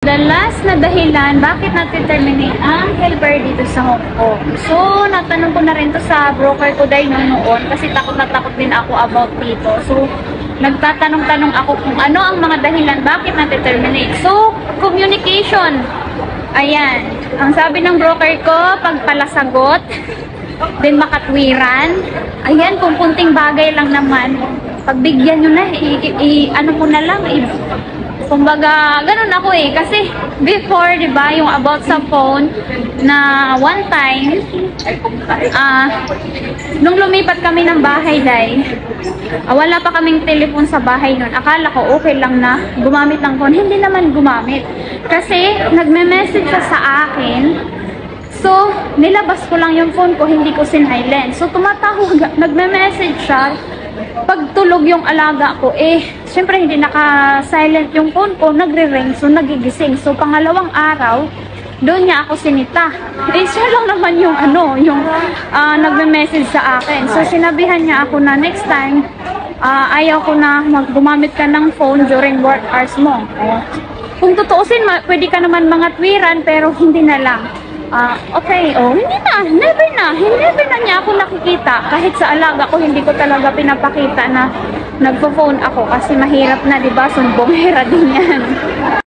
The last na dahilan bakit natin-terminate ang helper dito sa Hong Kong. So, natanong ko na rin to sa broker ko dahil noon kasi takot na takot din ako about dito. So, nagtatanong-tanong ako kung ano ang mga dahilan bakit natin-terminate. So, communication. Ayan. Ang sabi ng broker ko, pagpalasagot, then makatwiran. Ayan, kung kunting bagay lang naman, pagbigyan nyo na, ano ko na lang, kumbaga, ganun ako kasi before, di ba, yung about sa phone, na one time, nung lumipat kami ng bahay, wala pa kaming telephone sa bahay nun. Akala ko okay lang na gumamit ng phone. Hindi naman gumamit. Kasi, nagme-message siya sa akin. So, nilabas ko lang yung phone ko, hindi ko sinilent. So, tumatawag, nagme-message siya. Pagtulog yung alaga ko, syempre hindi naka-silent yung phone ko, nagre-ring, so nagigising. So, pangalawang araw, doon niya ako sinita. Siya lang naman yung nagme-message sa akin. So, sinabihan niya ako na next time, ayaw ko na gumamit ka ng phone during work hours mo. Kung tutuusin, pwede ka naman mga twiran, pero hindi na lang. Okay, hindi na, never na niya ako nakikita. Kahit sa alaga ko, hindi ko talaga pinapakita na nagpo-phone ako kasi mahirap na, diba? Sumbong hera din yan.